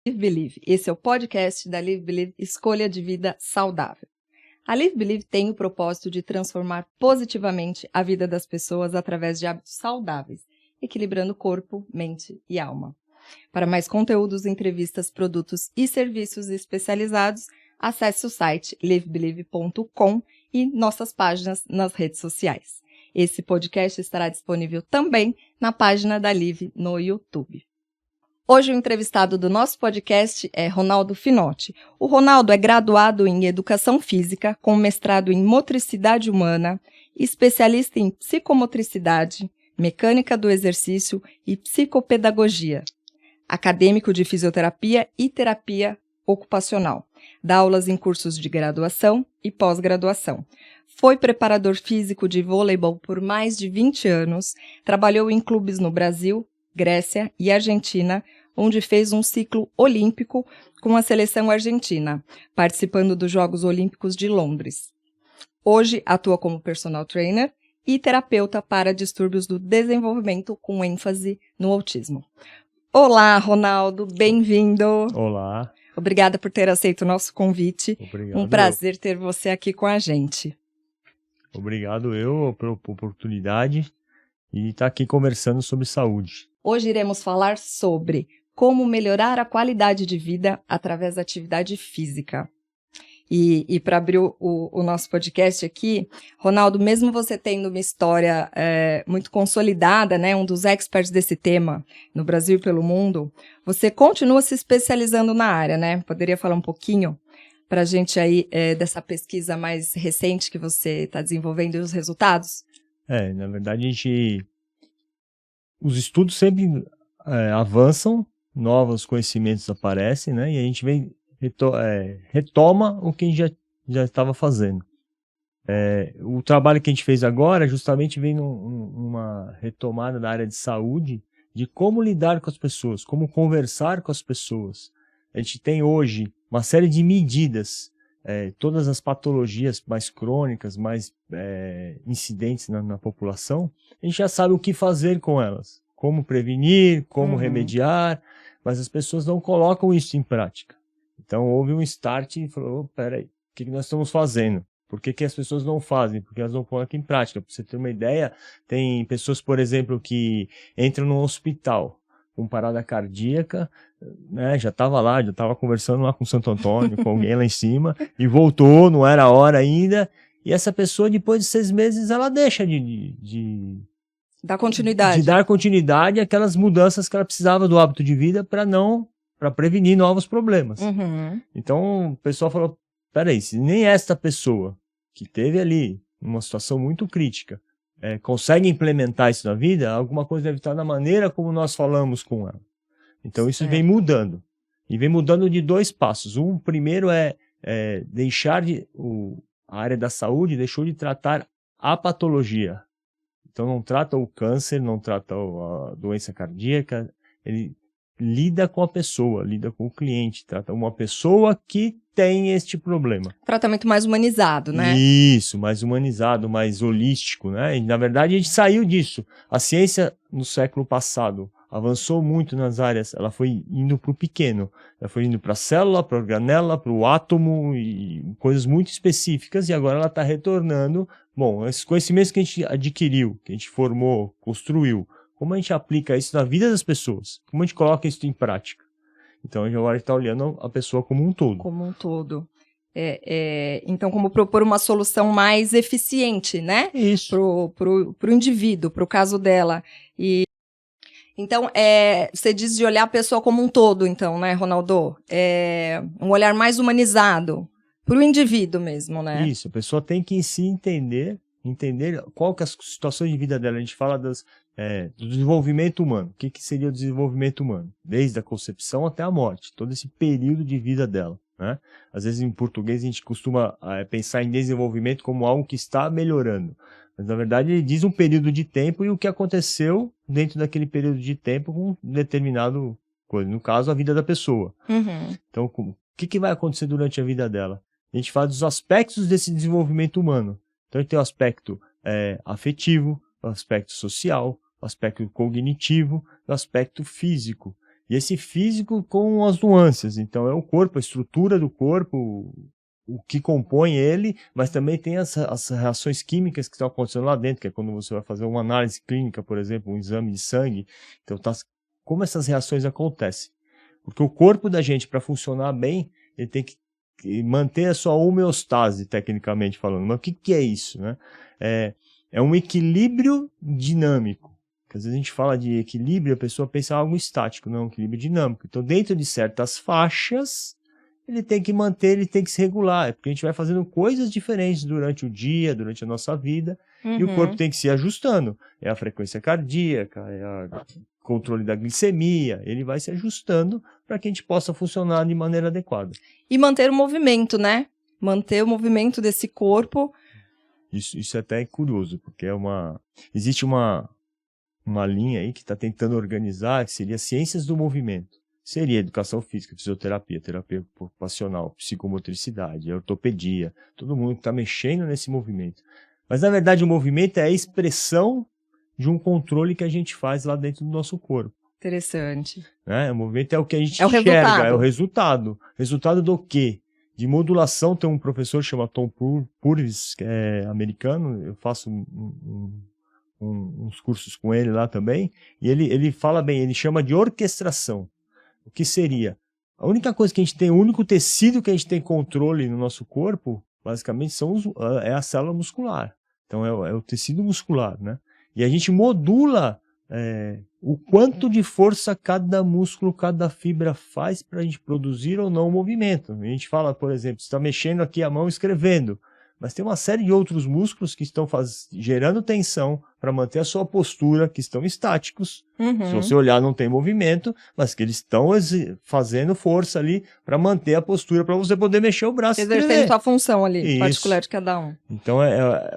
Live Believe. Esse é o podcast da Live Believe Escolha de Vida Saudável. A Live Believe tem o propósito de transformar positivamente a vida das pessoas através de hábitos saudáveis, equilibrando corpo, mente e alma. Para mais conteúdos, entrevistas, produtos e serviços especializados, acesse o site livebelieve.com e nossas páginas nas redes sociais. Esse podcast estará disponível também na página da Live no YouTube. Hoje o entrevistado do nosso podcast é Ronaldo Finotti. O Ronaldo é graduado em Educação Física, com mestrado em Motricidade Humana, especialista em Psicomotricidade, Mecânica do Exercício e Psicopedagogia. Acadêmico de Fisioterapia e Terapia Ocupacional. Dá aulas em cursos de graduação e pós-graduação. Foi preparador físico de vôleibol por mais de 20 anos, trabalhou em clubes no Brasil, Grécia e Argentina, onde fez um ciclo olímpico com a seleção argentina, participando dos Jogos Olímpicos de Londres. Hoje atua como personal trainer e terapeuta para distúrbios do desenvolvimento com ênfase no autismo. Olá, Ronaldo, bem-vindo. Olá. Obrigada por ter aceito o nosso convite. Obrigado. Um prazer ter você aqui com a gente. Obrigado pela oportunidade e estar aqui conversando sobre saúde. Hoje iremos falar sobre como melhorar a qualidade de vida através da atividade física. E para abrir o nosso podcast aqui, Ronaldo, mesmo você tendo uma história muito consolidada, né, um dos experts desse tema no Brasil e pelo mundo, você continua se especializando na área, né? Poderia falar um pouquinho para a gente aí dessa pesquisa mais recente que você está desenvolvendo e os resultados? Na verdade, os estudos sempre avançam, novos conhecimentos aparecem, né? E a gente vem retoma o que a gente já estava fazendo. O trabalho que a gente fez agora justamente vem numa retomada da área de saúde, de como lidar com as pessoas, como conversar com as pessoas. A gente tem hoje uma série de medidas, todas as patologias mais crônicas, mais incidentes na população, a gente já sabe o que fazer com elas, como prevenir, como remediar, mas as pessoas não colocam isso em prática. Então houve um start e falou, peraí, o que nós estamos fazendo? Por que as pessoas não fazem? Porque elas não colocam em prática. Para você ter uma ideia, tem pessoas, por exemplo, que entram no hospital com parada cardíaca, né, já estava conversando lá com o Santo Antônio, com alguém lá em cima, e voltou, não era a hora ainda, e essa pessoa, depois de 6 meses, ela deixa de dar continuidade. De dar continuidade àquelas mudanças que ela precisava do hábito de vida para prevenir novos problemas. Então, o pessoal falou, peraí, se nem esta pessoa que teve ali uma situação muito crítica consegue implementar isso na vida, alguma coisa deve estar na maneira como nós falamos com ela. Então, isso vem mudando. E vem mudando de 2 passos. Primeiro deixar a área da saúde deixou de tratar a patologia. Então, não trata o câncer, não trata a doença cardíaca, ele lida com a pessoa, lida com o cliente, trata uma pessoa que tem este problema. Tratamento mais humanizado, né? Isso, mais humanizado, mais holístico, né? E, na verdade, a gente saiu disso. A ciência, no século passado, avançou muito nas áreas, ela foi indo para o pequeno, ela foi indo para a célula, para a organela, para o átomo, e coisas muito específicas, e agora ela está retornando. Bom, esses conhecimentos que a gente adquiriu, que a gente formou, construiu, como a gente aplica isso na vida das pessoas? Como a gente coloca isso em prática? Então, a gente agora está olhando a pessoa como um todo. Como um todo. Então, como propor uma solução mais eficiente, né? Isso. Pro indivíduo, pro caso dela. Então, você diz de olhar a pessoa como um todo, então, né, Ronaldo? Um olhar mais humanizado pro indivíduo mesmo, né? Isso, a pessoa tem que se entender qual que é a situação de vida dela. A gente fala do desenvolvimento humano. O que seria o desenvolvimento humano? Desde a concepção até a morte, todo esse período de vida dela, né? Às vezes em português a gente costuma pensar em desenvolvimento como algo que está melhorando, mas na verdade ele diz um período de tempo e o que aconteceu dentro daquele período de tempo com determinado coisa, no caso a vida da pessoa. Então o que vai acontecer durante a vida dela? A gente fala dos aspectos desse desenvolvimento humano. Então, tem o aspecto afetivo, o aspecto social, o aspecto cognitivo, o aspecto físico. E esse físico com as nuances. Então, é o corpo, a estrutura do corpo, o que compõe ele, mas também tem as reações químicas que estão acontecendo lá dentro, que é quando você vai fazer uma análise clínica, por exemplo, um exame de sangue. Então, como essas reações acontecem? Porque o corpo da gente, para funcionar bem, ele tem que manter a sua homeostase, tecnicamente falando. Mas o que é isso, né? É um equilíbrio dinâmico. Porque às vezes a gente fala de equilíbrio, a pessoa pensa em algo estático, não, um equilíbrio dinâmico. Então, dentro de certas faixas, ele tem que manter, ele tem que se regular, porque a gente vai fazendo coisas diferentes durante o dia, durante a nossa vida, e o corpo tem que se ajustando. É a frequência cardíaca, é o controle da glicemia, ele vai se ajustando para que a gente possa funcionar de maneira adequada. E manter o movimento, né? Manter o movimento desse corpo. Isso é até curioso, porque existe uma linha aí que está tentando organizar, que seria ciências do movimento. Seria educação física, fisioterapia, terapia ocupacional, psicomotricidade, ortopedia, todo mundo que está mexendo nesse movimento. Mas, na verdade, o movimento é a expressão de um controle que a gente faz lá dentro do nosso corpo. Interessante. O movimento é o que a gente enxerga, resultado. É o resultado. Resultado do quê? De modulação. Tem um professor chamado Tom Purvis, que é americano, eu faço uns cursos com ele lá também, e ele fala bem, ele chama de orquestração. O que seria? A única coisa que a gente tem, o único tecido que a gente tem controle no nosso corpo, basicamente, é a célula muscular. Então, é o tecido muscular, né? E a gente modula o quanto de força cada músculo, cada fibra faz para a gente produzir ou não o movimento. A gente fala, por exemplo, você está mexendo aqui a mão escrevendo, mas tem uma série de outros músculos que estão gerando tensão para manter a sua postura, que estão estáticos. Se você olhar, não tem movimento, mas que eles estão fazendo força ali para manter a postura, para você poder mexer o braço. Exercendo sua função ali, particular de cada um. Então,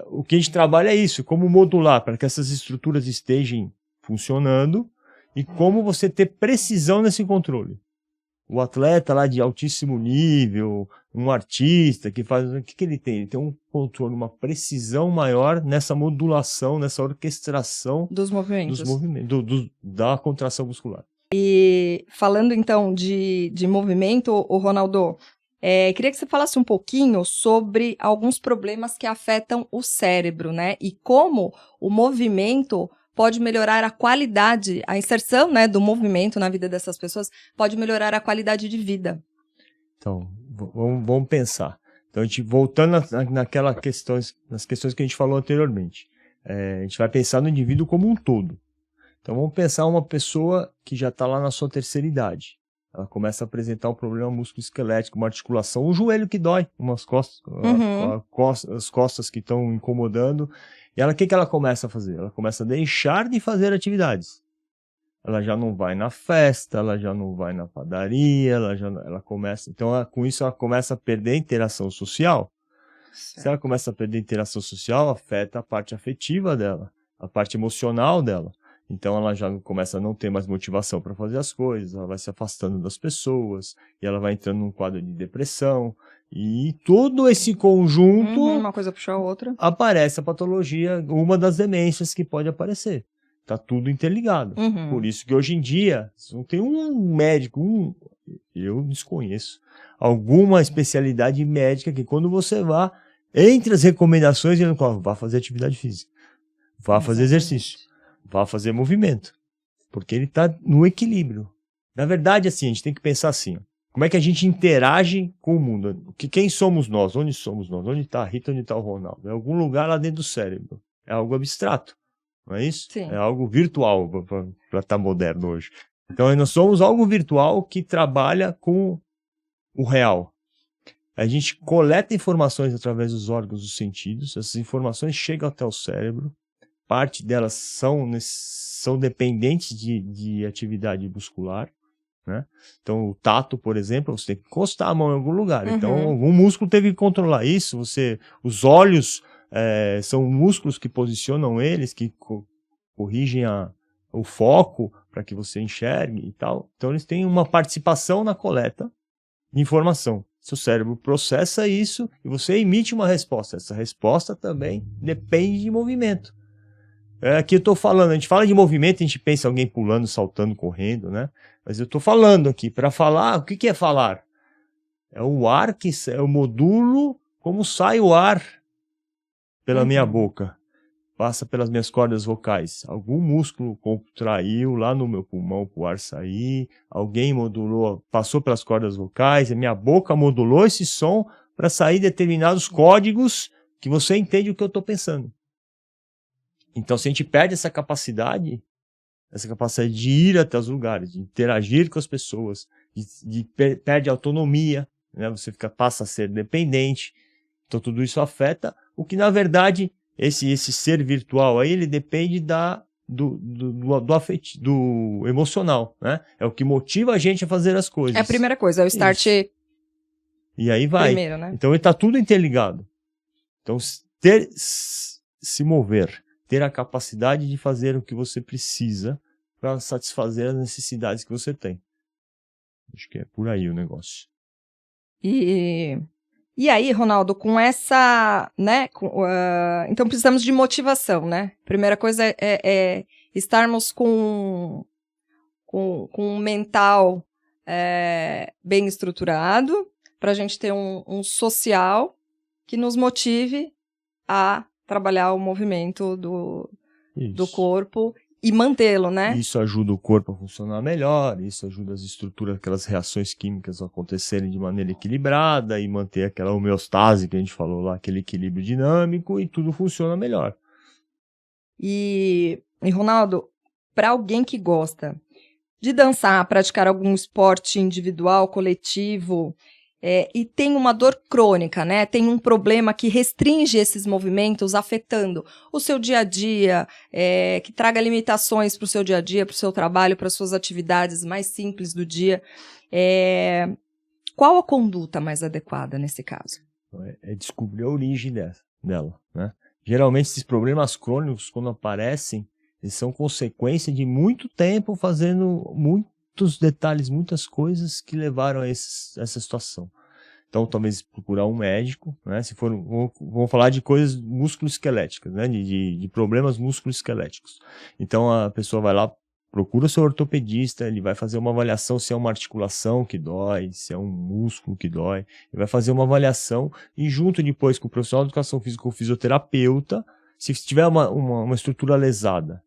o que a gente trabalha é isso, como modular para que essas estruturas estejam funcionando e como você ter precisão nesse controle. O atleta lá de altíssimo nível, um artista que faz... O que ele tem? Ele tem um controle, uma precisão maior nessa modulação, nessa orquestração dos movimentos, da contração muscular. E falando então de movimento, Ronaldo, queria que você falasse um pouquinho sobre alguns problemas que afetam o cérebro, né? E como o movimento pode melhorar a qualidade, a inserção, né, do movimento na vida dessas pessoas pode melhorar a qualidade de vida. Então, vamos pensar. Então, a gente voltando nas questões que a gente falou anteriormente, a gente vai pensar no indivíduo como um todo. Então, vamos pensar uma pessoa que já está lá na sua terceira idade. Ela começa a apresentar um problema musculoesquelético, uma articulação, um joelho que dói, umas costas, as costas que estão incomodando. E o que ela começa a fazer? Ela começa a deixar de fazer atividades. Ela já não vai na festa, ela já não vai na padaria, ela começa... Então, com isso, ela começa a perder a interação social. Certo. Se ela começa a perder a interação social, afeta a parte afetiva dela, a parte emocional dela. Então, ela já começa a não ter mais motivação para fazer as coisas, ela vai se afastando das pessoas, e ela vai entrando num quadro de depressão. E todo esse conjunto... uma coisa puxa a outra. Aparece a patologia, uma das demências que pode aparecer. Está tudo interligado. Por isso que hoje em dia, não tem um médico, eu desconheço, alguma especialidade médica que quando você vá, entre as recomendações, ele fala, vá fazer atividade física, vá fazer exercício, vá fazer movimento. Porque ele está no equilíbrio. Na verdade, assim, a gente tem que pensar assim, como é que a gente interage com o mundo? Quem somos nós? Onde somos nós? Onde está a Rita? Onde está o Ronaldo? É algum lugar lá dentro do cérebro. É algo abstrato. Não é isso? Sim. É algo virtual, para estar moderno hoje. Então, nós somos algo virtual que trabalha com o real. A gente coleta informações através dos órgãos dos sentidos, essas informações chegam até o cérebro, parte delas são dependentes de atividade muscular, né? Então, o tato, por exemplo, você tem que encostar a mão em algum lugar. Então, algum músculo teve que controlar isso. Os olhos são músculos que posicionam eles, que corrigem o foco para que você enxergue e tal. Então, eles têm uma participação na coleta de informação. Seu cérebro processa isso e você emite uma resposta. Essa resposta também depende de movimento. Aqui eu tô falando, a gente fala de movimento, a gente pensa em alguém pulando, saltando, correndo, né? Mas eu tô falando aqui, para falar, o que é falar? É o ar, é o modulo, como sai o ar pela minha boca. Passa pelas minhas cordas vocais. Algum músculo contraiu lá no meu pulmão para o ar sair, alguém modulou, passou pelas cordas vocais, a minha boca modulou esse som para sair determinados códigos que você entende o que eu estou pensando. Então, se a gente perde essa capacidade de ir até os lugares, de interagir com as pessoas, perde a autonomia, né? Você passa a ser dependente. Então, tudo isso afeta o que, na verdade, esse ser virtual aí, ele depende do emocional, né? É o que motiva a gente a fazer as coisas. É a primeira coisa, é o start. Isso. E aí vai. Primeiro, né? Então, ele está tudo interligado. Então, se mover, ter a capacidade de fazer o que você precisa para satisfazer as necessidades que você tem. Acho que é por aí o negócio. E aí, Ronaldo, com essa, né, então precisamos de motivação, né? Primeira coisa é estarmos com um mental bem estruturado, para a gente ter um social que nos motive a trabalhar o movimento do corpo e mantê-lo, né? Isso ajuda o corpo a funcionar melhor, isso ajuda as estruturas, aquelas reações químicas a acontecerem de maneira equilibrada e manter aquela homeostase que a gente falou lá, aquele equilíbrio dinâmico, e tudo funciona melhor. E Ronaldo, para alguém que gosta de dançar, praticar algum esporte individual, coletivo, e tem uma dor crônica, né? Tem um problema que restringe esses movimentos, afetando o seu dia a dia, que traga limitações para o seu dia a dia, para o seu trabalho, para as suas atividades mais simples do dia. Qual a conduta mais adequada nesse caso? É descobrir a origem dela, né? Geralmente esses problemas crônicos, quando aparecem, eles são consequência de muito tempo fazendo muitos detalhes, muitas coisas que levaram a essa situação. Então, talvez procurar um médico, né? Se for, vamos falar de coisas musculoesqueléticas, né? De problemas musculoesqueléticos. Então, a pessoa vai lá, procura o seu ortopedista, ele vai fazer uma avaliação se é uma articulação que dói, se é um músculo que dói. Ele vai fazer uma avaliação e junto depois com o profissional de educação física ou fisioterapeuta, se tiver uma estrutura lesada,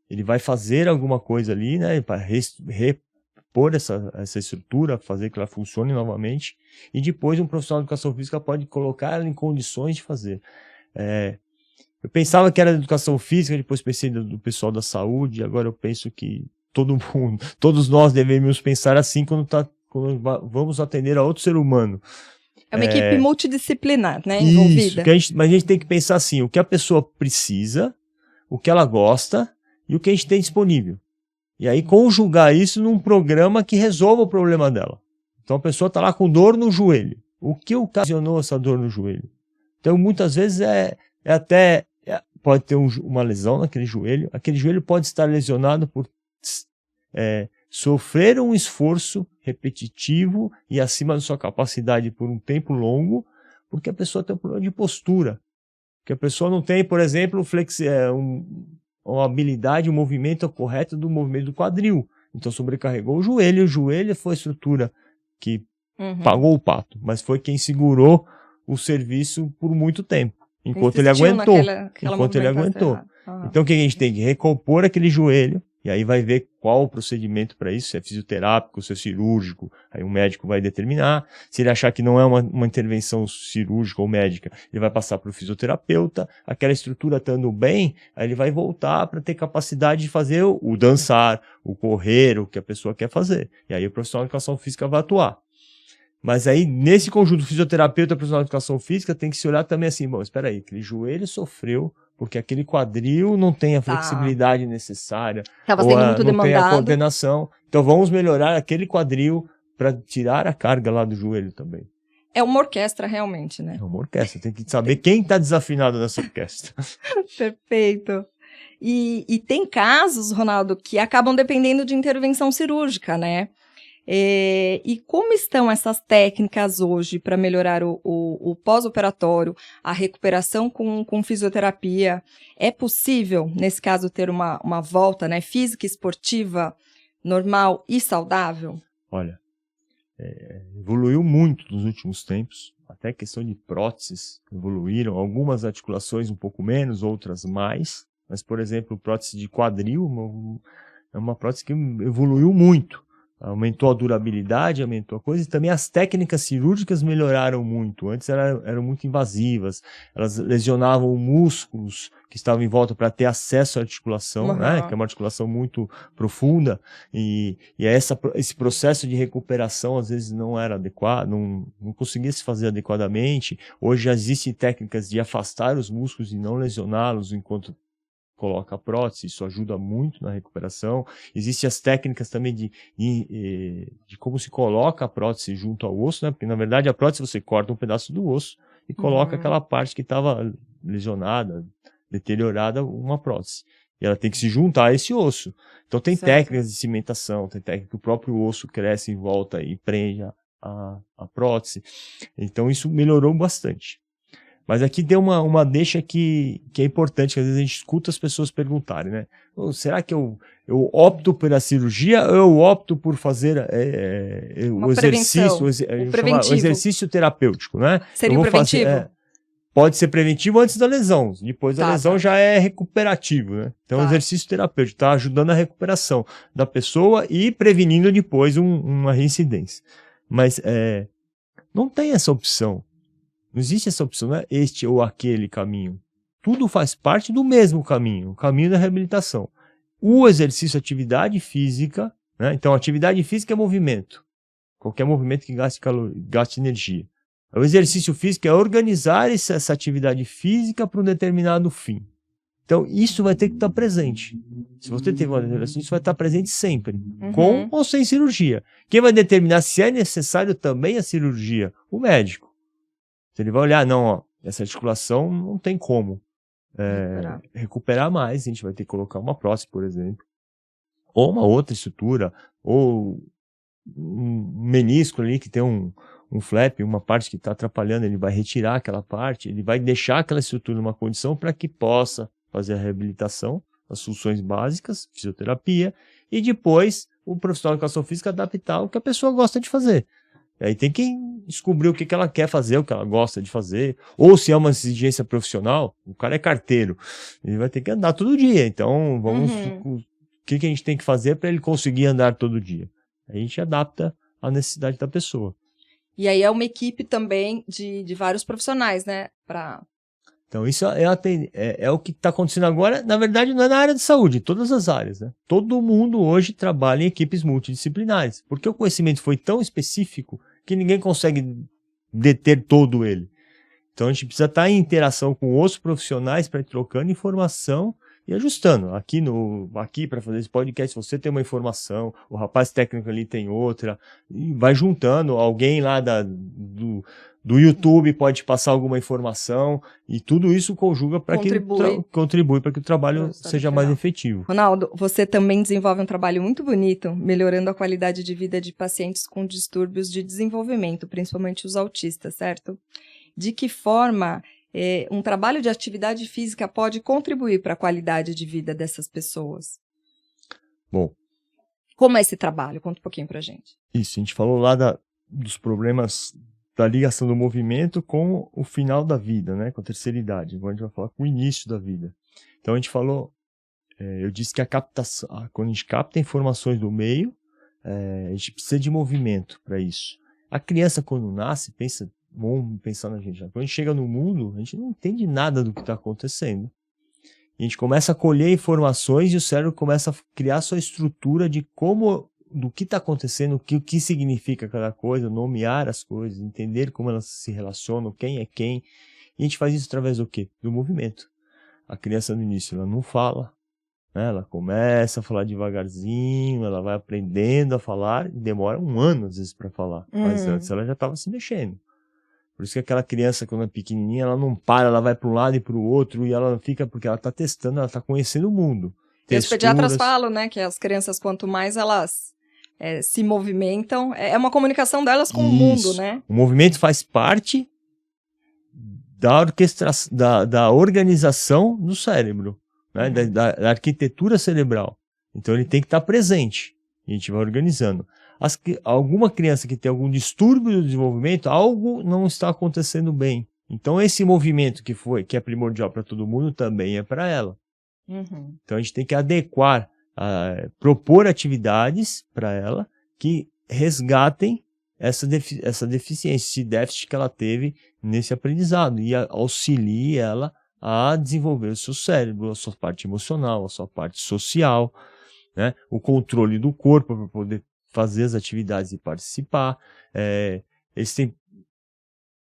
ele vai fazer alguma coisa ali, né, para repor essa estrutura, fazer que ela funcione novamente, e depois um profissional de educação física pode colocar ela em condições de fazer. Eu pensava que era da educação física, depois pensei do pessoal da saúde, agora eu penso que todos nós devemos pensar assim quando vamos atender a outro ser humano. É uma equipe multidisciplinar, né, envolvida. Mas a gente tem que pensar assim, o que a pessoa precisa, o que ela gosta e o que a gente tem disponível. E aí conjugar isso num programa que resolva o problema dela. Então a pessoa está lá com dor no joelho. O que ocasionou essa dor no joelho? Então muitas vezes pode ter uma lesão naquele joelho. Aquele joelho pode estar lesionado por sofrer um esforço repetitivo e acima da sua capacidade por um tempo longo, porque a pessoa tem um problema de postura. Porque a pessoa não tem, por exemplo, uma habilidade, um movimento correto do movimento do quadril. Então sobrecarregou o joelho foi a estrutura que pagou o pato, mas foi quem segurou o serviço por muito tempo, enquanto ele aguentou. Então o que a gente tem que recompor aquele joelho, e aí vai ver qual o procedimento para isso, se é fisioterápico, se é cirúrgico, aí o médico vai determinar. Se ele achar que não é uma intervenção cirúrgica ou médica, ele vai passar para o fisioterapeuta. Aquela estrutura estando bem, aí ele vai voltar para ter capacidade de fazer o dançar, o correr, o que a pessoa quer fazer. E aí o profissional de educação física vai atuar. Mas aí, nesse conjunto fisioterapeuta e profissional de educação física, tem que se olhar também assim, bom, espera aí, aquele joelho sofreu porque aquele quadril não tem a flexibilidade necessária, Tava sendo muito não demandado. tem a coordenação. Então vamos melhorar aquele quadril para tirar a carga lá do joelho também. É uma orquestra realmente, né? É uma orquestra, tem que saber quem está desafinado nessa orquestra. Perfeito. E tem casos, Ronaldo, que acabam dependendo de intervenção cirúrgica, né? E como estão essas técnicas hoje para melhorar o pós-operatório, a recuperação com fisioterapia? É possível, nesse caso, ter uma volta, né, física e esportiva normal e saudável? Olha, evoluiu muito nos últimos tempos, até a questão de próteses evoluíram, algumas articulações um pouco menos, outras mais, mas, por exemplo, prótese de quadril é uma prótese que evoluiu muito, aumentou a durabilidade, aumentou a coisa, e também as técnicas cirúrgicas melhoraram muito. Antes eram muito invasivas, elas lesionavam músculos que estavam em volta para ter acesso à articulação, né, que é uma articulação muito profunda, e esse processo de recuperação às vezes não era adequado, não conseguia se fazer adequadamente. Hoje já existem técnicas de afastar os músculos e não lesioná-los enquanto coloca a prótese, isso ajuda muito na recuperação. Existem as técnicas também de como se coloca a prótese junto ao osso, né? Porque na verdade a prótese você corta um pedaço do osso e coloca aquela parte que estava lesionada, deteriorada, uma prótese. E ela tem que se juntar a esse osso. Então tem técnicas de cimentação, tem técnica que o próprio osso cresce em volta e prende a prótese. Então isso melhorou bastante. Mas aqui tem uma deixa que é importante, que às vezes a gente escuta as pessoas perguntarem, né? Será que eu opto pela cirurgia ou eu opto por fazer o exercício, o exercício terapêutico, né? Seria o preventivo? Pode ser preventivo antes da lesão, depois da lesão já é recuperativo, né? Então o exercício terapêutico está ajudando a recuperação da pessoa e prevenindo depois uma reincidência. Mas não tem essa opção. Não existe essa opção, não é este ou aquele caminho. Tudo faz parte do mesmo caminho, o caminho da reabilitação. O exercício, atividade física, né? Então atividade física é movimento. Qualquer movimento que gaste energia. O exercício físico é organizar essa atividade física para um determinado fim. Então isso vai ter que estar presente. Se você teve uma lesão, isso vai estar presente sempre, com ou sem cirurgia. Quem vai determinar se é necessário também a cirurgia? O médico. Ele vai olhar, não, essa articulação não tem como recuperar mais, a gente vai ter que colocar uma prótese, por exemplo, ou uma outra estrutura, ou um menisco ali que tem um flap, uma parte que está atrapalhando, ele vai retirar aquela parte, ele vai deixar aquela estrutura numa condição para que possa fazer a reabilitação, as soluções básicas, fisioterapia, e depois o profissional de educação física adaptar o que a pessoa gosta de fazer. Aí tem que descobrir o que ela quer fazer, o que ela gosta de fazer. Ou se é uma exigência profissional, o cara é carteiro, ele vai ter que andar todo dia. Então, o que a gente tem que fazer para ele conseguir andar todo dia? A gente adapta à necessidade da pessoa. E aí é uma equipe também de vários profissionais, né? Então, isso é o que está acontecendo agora. Na verdade, não é na área de saúde, em todas as áreas, né? Todo mundo hoje trabalha em equipes multidisciplinares, porque o conhecimento foi tão específico que ninguém consegue deter todo ele. Então a gente precisa estar em interação com outros profissionais para ir trocando informação e ajustando. Aqui para fazer esse podcast, você tem uma informação, o rapaz técnico ali tem outra, e vai juntando. Alguém lá do YouTube pode passar alguma informação, e tudo isso conjuga para que contribui para que o trabalho seja mais efetivo. Ronaldo, você também desenvolve um trabalho muito bonito, melhorando a qualidade de vida de pacientes com distúrbios de desenvolvimento, principalmente os autistas, certo? De que forma um trabalho de atividade física pode contribuir para a qualidade de vida dessas pessoas? Bom. Como é esse trabalho? Conta um pouquinho para a gente. Isso, a gente falou lá dos problemas da ligação do movimento com o final da vida, né, com a terceira idade. Agora a gente vai falar com o início da vida. Então a gente falou, eu disse que a captação, quando a gente capta informações do meio, a gente precisa de movimento para isso. A criança quando nasce, vamos pensar na gente, quando a gente chega no mundo, a gente não entende nada do que está acontecendo. A gente começa a colher informações e o cérebro começa a criar sua estrutura do que está acontecendo, o que significa cada coisa, nomear as coisas, entender como elas se relacionam, quem é quem. E a gente faz isso através do quê? Do movimento. A criança no início, ela não fala, né? Ela começa a falar devagarzinho, ela vai aprendendo a falar, e demora 1 ano às vezes para falar. Mas antes ela já estava se mexendo. Por isso que aquela criança, quando é pequenininha, ela não para, ela vai para um lado e para o outro, e ela fica, porque ela está testando, ela está conhecendo o mundo. E os pediatras falam, né, que as crianças, quanto mais elas se movimentam. É uma comunicação delas com o mundo, né? O movimento faz parte da organização do cérebro, né? Da arquitetura cerebral. Então ele tem que estar presente. E a gente vai organizando. Alguma criança que tem algum distúrbio do desenvolvimento, algo não está acontecendo bem. Então esse movimento que é primordial para todo mundo, também é para ela. Então a gente tem que adequar, propor atividades para ela que resgatem essa deficiência, esse déficit que ela teve nesse aprendizado e auxilie ela a desenvolver o seu cérebro, a sua parte emocional, a sua parte social, né? O controle do corpo para poder fazer as atividades e participar. Eles têm,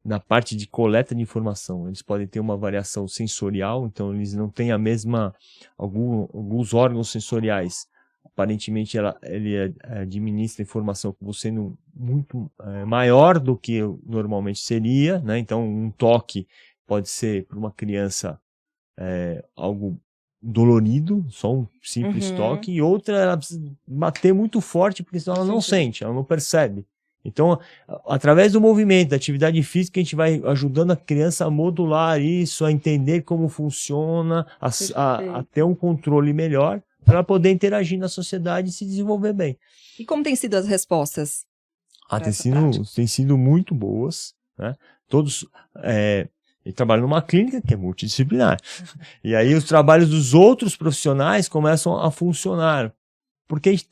na parte de coleta de informação, eles podem ter uma variação sensorial, então eles não têm a mesma, alguns órgãos sensoriais. Aparentemente ele administra informação como sendo muito maior do que normalmente seria, né? Então um toque pode ser para uma criança algo dolorido, só um simples toque, e outra ela precisa bater muito forte, porque senão ela não sente, ela não percebe. Então, através do movimento, da atividade física, a gente vai ajudando a criança a modular isso, a entender como funciona, a ter um controle melhor, para ela poder interagir na sociedade e se desenvolver bem. E como têm sido as respostas? Tem sido muito boas, né? Todos ele trabalha numa clínica que é multidisciplinar. E aí os trabalhos dos outros profissionais começam a funcionar. Porque a gente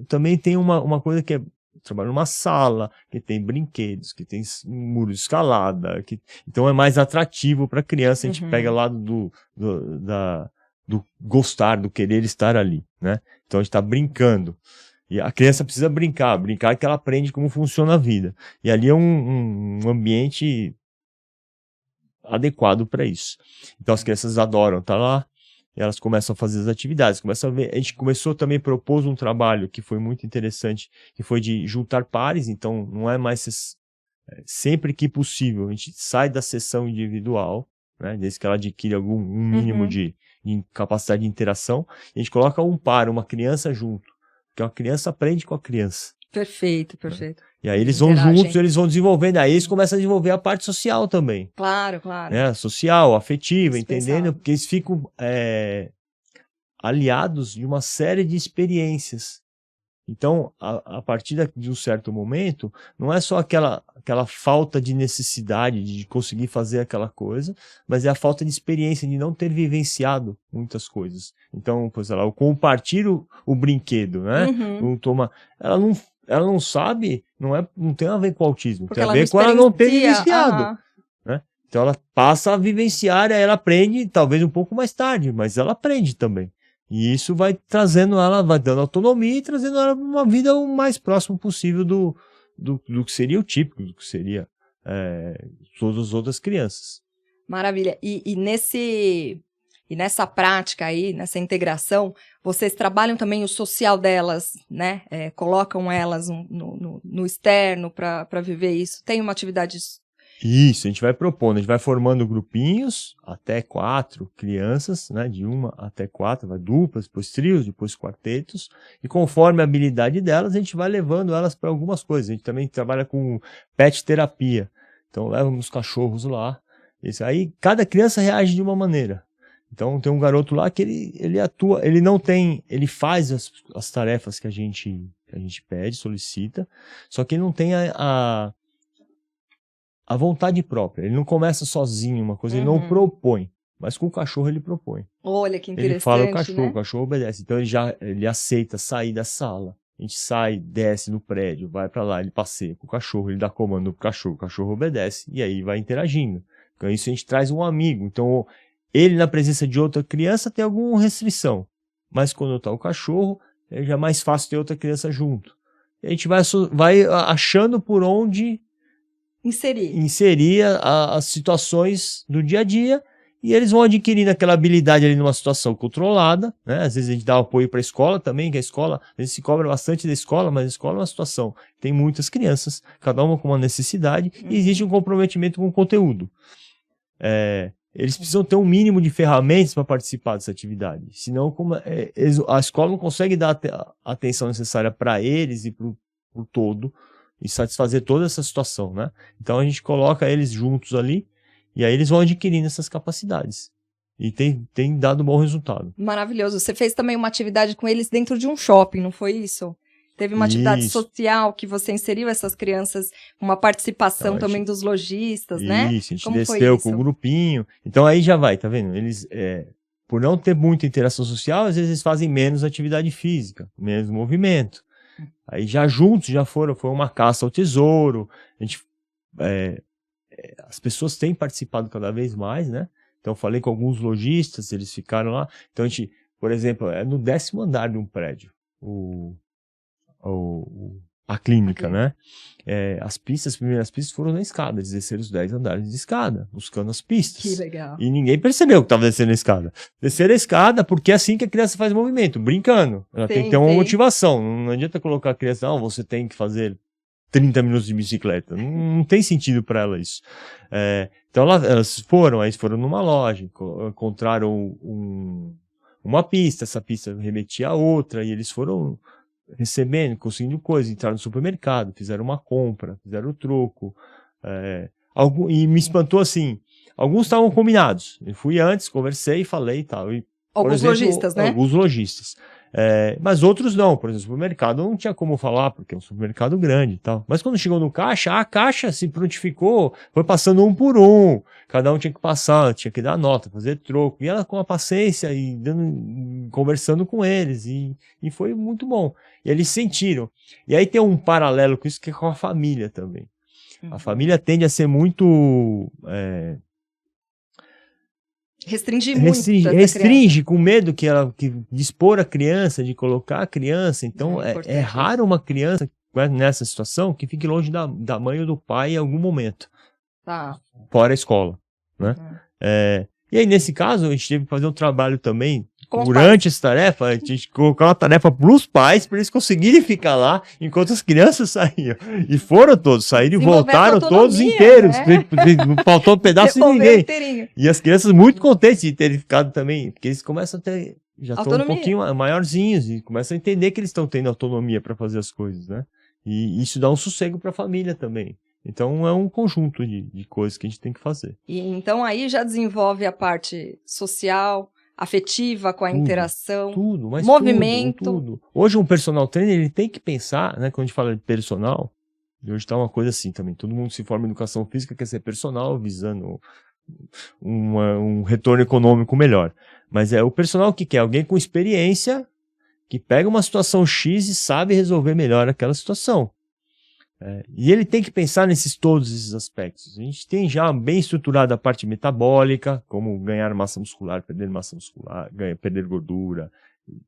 também tem uma coisa que trabalha numa sala, que tem brinquedos, que tem um muro de escalada, então é mais atrativo para a criança. A gente pega lá do gostar, do querer estar ali, né? Então a gente está brincando. E a criança precisa brincar que ela aprende como funciona a vida. E ali é um ambiente adequado para isso. Então as crianças adoram estar lá, e elas começam a fazer as atividades, começam a ver. A gente começou também, propôs um trabalho que foi muito interessante, que foi de juntar pares. Então não é mais sempre que possível, a gente sai da sessão individual, né, desde que ela adquire um mínimo de capacidade de interação, e a gente coloca um par, uma criança junto, porque uma criança aprende com a criança. Perfeito. E aí eles vão juntos, eles vão desenvolvendo, aí eles começam a desenvolver a parte social também. Claro. Né? Social, afetiva, entendendo? Porque eles ficam aliados de uma série de experiências. Então, a partir de um certo momento, não é só aquela falta de necessidade de conseguir fazer aquela coisa, mas é a falta de experiência, de não ter vivenciado muitas coisas. Então, por exemplo, eu compartilho o brinquedo, né? Ela não sabe, não tem a ver com o autismo, porque tem a ver com ela não ter vivenciado. Né? Então ela passa a vivenciar, aí ela aprende, talvez um pouco mais tarde, mas ela aprende também. E isso vai trazendo ela, vai dando autonomia e trazendo ela uma vida o mais próximo possível do que seria o típico, do que seria todas as outras crianças. Maravilha. E nessa prática aí, nessa integração, vocês trabalham também o social delas, né? Colocam elas no externo para viver isso. Tem uma atividade... Isso, a gente vai propondo, a gente vai formando grupinhos, até 4 crianças, né? De 1 até 4, vai duplas, depois trios, depois quartetos, e conforme a habilidade delas, a gente vai levando elas para algumas coisas. A gente também trabalha com pet terapia, então leva os cachorros lá. Isso aí, cada criança reage de uma maneira. Então tem um garoto lá que ele atua, ele faz as tarefas que a gente pede, solicita, só que ele não tem a vontade própria. Ele não começa sozinho uma coisa, ele não propõe, mas com o cachorro ele propõe. Olha que interessante, ele fala o né? cachorro obedece. Então ele aceita sair da sala. A gente sai, desce no prédio, vai para lá, ele passeia com o cachorro, ele dá comando pro cachorro, o cachorro obedece e aí vai interagindo. Então isso a gente traz um amigo. Então ele, na presença de outra criança, tem alguma restrição. Mas quando está o cachorro, já é mais fácil ter outra criança junto. E a gente vai achando por onde inserir as situações do dia a dia, e eles vão adquirindo aquela habilidade ali numa situação controlada, né? Às vezes a gente dá apoio para a escola também, que a escola, às vezes se cobra bastante da escola, mas a escola é uma situação, tem muitas crianças, cada uma com uma necessidade, e existe um comprometimento com o conteúdo. eles precisam ter um mínimo de ferramentas para participar dessa atividade. Senão, a escola não consegue dar a atenção necessária para eles e para o todo e satisfazer toda essa situação, né? Então, a gente coloca eles juntos ali e aí eles vão adquirindo essas capacidades. E tem dado bom resultado. Maravilhoso. Você fez também uma atividade com eles dentro de um shopping, não foi isso? Teve uma atividade social que você inseriu essas crianças, uma participação também dos lojistas, né? Isso, a gente desceu com o grupinho. Então aí já vai, tá vendo? Eles, por não ter muita interação social, às vezes eles fazem menos atividade física, menos movimento. Aí já juntos, foi uma caça ao tesouro. A gente, as pessoas têm participado cada vez mais, né? Então eu falei com alguns lojistas, eles ficaram lá. Então a gente, por exemplo, é no 10º andar de um prédio, a clínica, né? As primeiras pistas foram na escada, eles desceram os 10 andares de escada, buscando as pistas. Que legal. E ninguém percebeu que estava descendo a escada. Desceram a escada porque é assim que a criança faz movimento, brincando. Ela tem que ter uma motivação. Não adianta colocar a criança, você tem que fazer 30 minutos de bicicleta. Não tem sentido para ela isso. Então elas foram numa loja, encontraram uma pista, essa pista remetia a outra, e eles foram recebendo, conseguindo coisas, entraram no supermercado, fizeram uma compra, fizeram o troco. E me espantou assim, alguns estavam combinados. Eu fui antes, conversei, falei e tal. Alguns lojistas, né? Alguns lojistas. Mas outros não, por exemplo, o supermercado não tinha como falar, porque é um supermercado grande e tal. Mas quando chegou no caixa, a caixa se prontificou, foi passando um por um. Cada um tinha que passar, tinha que dar nota, fazer troco. E ela com a paciência e conversando com eles. E foi muito bom. E eles sentiram. E aí tem um paralelo com isso, que é com a família também. A família tende a ser muito... Restringe com medo que de expor a criança, de colocar a criança. Então é raro uma criança nessa situação que fique longe da mãe ou do pai em algum momento. Tá. Fora a escola, né? E aí nesse caso a gente teve que fazer um trabalho também durante essa tarefa, a gente colocou uma tarefa para os pais, para eles conseguirem ficar lá enquanto as crianças saíam. E foram todos, saíram e voltaram todos inteiros. Né? Não faltou um pedaço de ninguém. Inteirinho. E as crianças muito contentes de terem ficado também, porque eles começam a ter, já estão um pouquinho maiorzinhos, e começam a entender que eles estão tendo autonomia para fazer as coisas, né? E isso dá um sossego para a família também. Então é um conjunto de coisas que a gente tem que fazer. E então aí já desenvolve a parte social, afetiva, com a interação, mas movimento. Tudo. Hoje um personal trainer, ele tem que pensar, né, quando a gente fala de personal, hoje está uma coisa assim também, todo mundo se forma em educação física, quer ser personal, visando um retorno econômico melhor. Mas o personal que quer alguém com experiência, que pega uma situação X e sabe resolver melhor aquela situação. E ele tem que pensar todos esses aspectos. A gente tem já bem estruturada a parte metabólica, como ganhar massa muscular, perder gordura.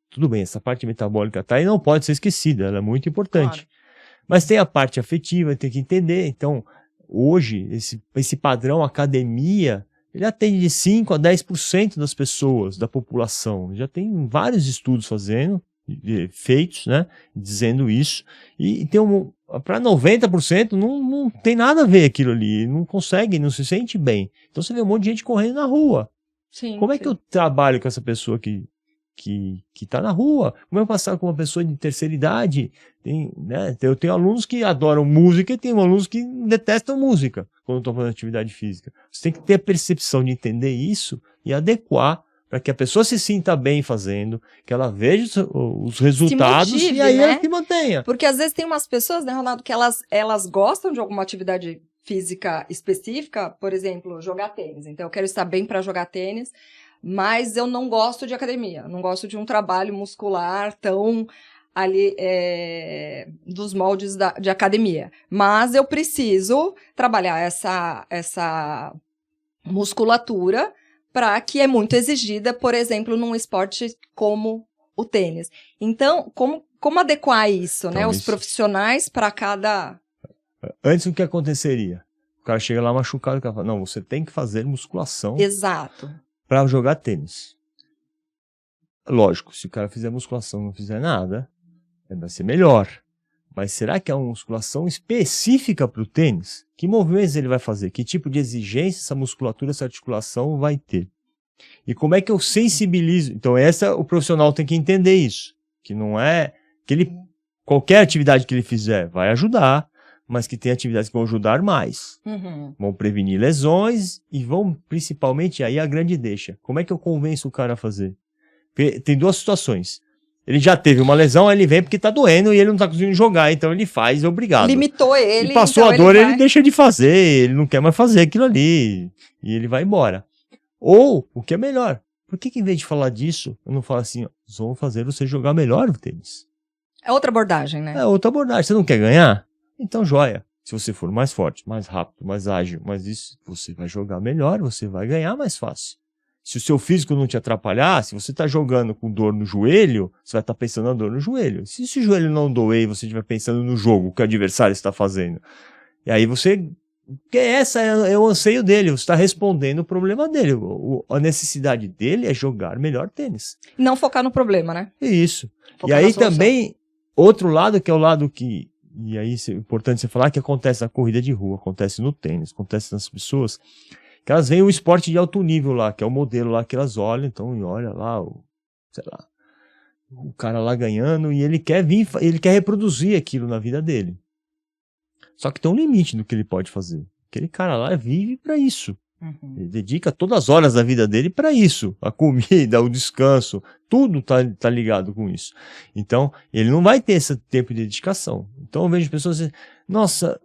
Tudo bem, essa parte metabólica tá e não pode ser esquecida, ela é muito importante. Claro. Mas tem a parte afetiva, tem que entender. Então, hoje, esse padrão academia, ele atende de 5 a 10% das pessoas, da população. Já tem vários estudos feitos, né, dizendo isso. E tem para 90% não tem nada a ver aquilo ali, não consegue, não se sente bem. Então você vê um monte de gente correndo na rua. Como é que eu trabalho com essa pessoa que está na rua? Como é que eu passar com uma pessoa de terceira idade? Eu tenho alunos que adoram música e tenho alunos que detestam música quando estão fazendo atividade física. Você tem que ter a percepção de entender isso e adequar para que a pessoa se sinta bem fazendo, que ela veja os resultados motive, e aí ela se mantenha. Porque às vezes tem umas pessoas, né, Ronaldo, que elas gostam de alguma atividade física específica, por exemplo, jogar tênis. Então eu quero estar bem para jogar tênis, mas eu não gosto de academia, não gosto de um trabalho muscular tão ali dos moldes de academia. Mas eu preciso trabalhar essa musculatura para que é muito exigida, por exemplo, num esporte como o tênis. Então, como adequar isso, então, né? Os profissionais para cada... Antes, o que aconteceria? O cara chega lá machucado, o cara fala, não, você tem que fazer musculação. Exato. Para jogar tênis. Lógico, se o cara fizer musculação e não fizer nada, vai ser melhor. Mas será que é uma musculação específica para o tênis? Que movimentos ele vai fazer? Que tipo de exigência essa musculatura, essa articulação vai ter? E como é que eu sensibilizo? Então, o profissional tem que entender isso. Que não é... qualquer atividade que ele fizer vai ajudar, mas que tem atividades que vão ajudar mais. Vão prevenir lesões e vão, principalmente, aí a grande deixa. Como é que eu convenço o cara a fazer? Porque tem duas situações. Ele já teve uma lesão, aí ele vem porque tá doendo e ele não tá conseguindo jogar, então ele faz, obrigado. Limitou ele. E passou então a dor, ele deixa de fazer, ele não quer mais fazer aquilo ali. E ele vai embora. Ou, o que é melhor, por que em vez de falar disso, eu não falo assim, ó, vamos fazer você jogar melhor o tênis? É outra abordagem, né? É outra abordagem. Você não quer ganhar? Então joia. Se você for mais forte, mais rápido, mais ágil, mais isso, você vai jogar melhor, você vai ganhar mais fácil. Se o seu físico não te atrapalhar, se você está jogando com dor no joelho, você vai estar pensando na dor no joelho. Se esse joelho não doer e você estiver pensando no jogo que o adversário está fazendo, e aí você... Porque essa é o anseio dele, você está respondendo o problema dele. A necessidade dele é jogar melhor tênis. Não focar no problema, né? Isso. Focar e aí também, outro lado que é o lado que... E aí é importante você falar que acontece na corrida de rua, acontece no tênis, acontece nas pessoas... que elas veem o esporte de alto nível lá, que é o modelo lá que elas olham, então olha lá, sei lá, o cara lá ganhando, e ele quer reproduzir aquilo na vida dele. Só que tem um limite do que ele pode fazer. Aquele cara lá vive para isso. Ele dedica todas as horas da vida dele para isso. A comida, o descanso, tudo tá ligado com isso. Então, ele não vai ter esse tempo de dedicação. Então eu vejo pessoas dizendo, nossa,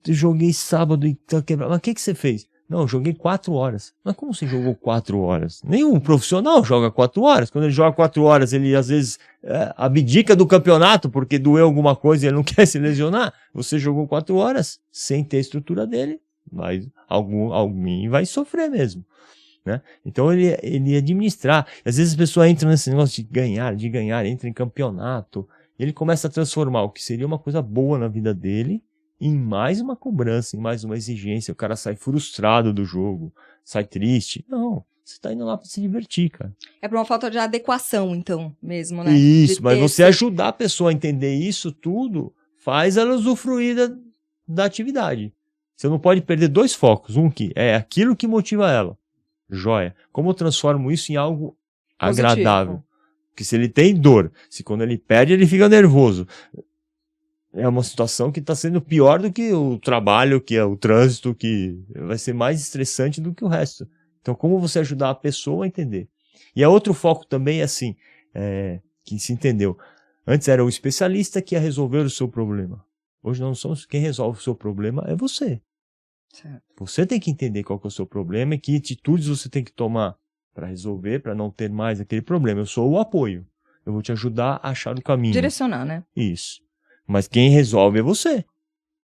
joguei sábado e tá quebrado. Mas o que você fez? Não, eu joguei 4 horas. Mas como você jogou 4 horas? Nenhum profissional joga 4 horas. Quando ele joga 4 horas, ele às vezes abdica do campeonato porque doeu alguma coisa e ele não quer se lesionar. Você jogou 4 horas sem ter a estrutura dele, mas alguém vai sofrer mesmo. Né? Então ele administrar. Às vezes as pessoas entram nesse negócio de ganhar, entra em campeonato. E ele começa a transformar o que seria uma coisa boa na vida dele em mais uma cobrança, em mais uma exigência. O cara sai frustrado do jogo, sai triste. Não, você tá indo lá pra se divertir, cara. É por uma falta de adequação, então, mesmo, né? Isso, mas você ajudar a pessoa a entender isso tudo, faz ela usufruir da atividade. Você não pode perder 2 focos. Um que é aquilo que motiva ela. Joia. Como eu transformo isso em algo positivo, agradável? Porque se ele tem dor, se quando ele perde ele fica nervoso, é uma situação que está sendo pior do que o trabalho, que é o trânsito, que vai ser mais estressante do que o resto. Então, como você ajudar a pessoa a entender? E outro foco também é assim, que se entendeu. Antes era o especialista que ia resolver o seu problema. Hoje não somos quem resolve o seu problema, é você. Certo. Você tem que entender qual que é o seu problema e que atitudes você tem que tomar para resolver, para não ter mais aquele problema. Eu sou o apoio. Eu vou te ajudar a achar o caminho. Direcionar, né? Isso. Mas quem resolve é você.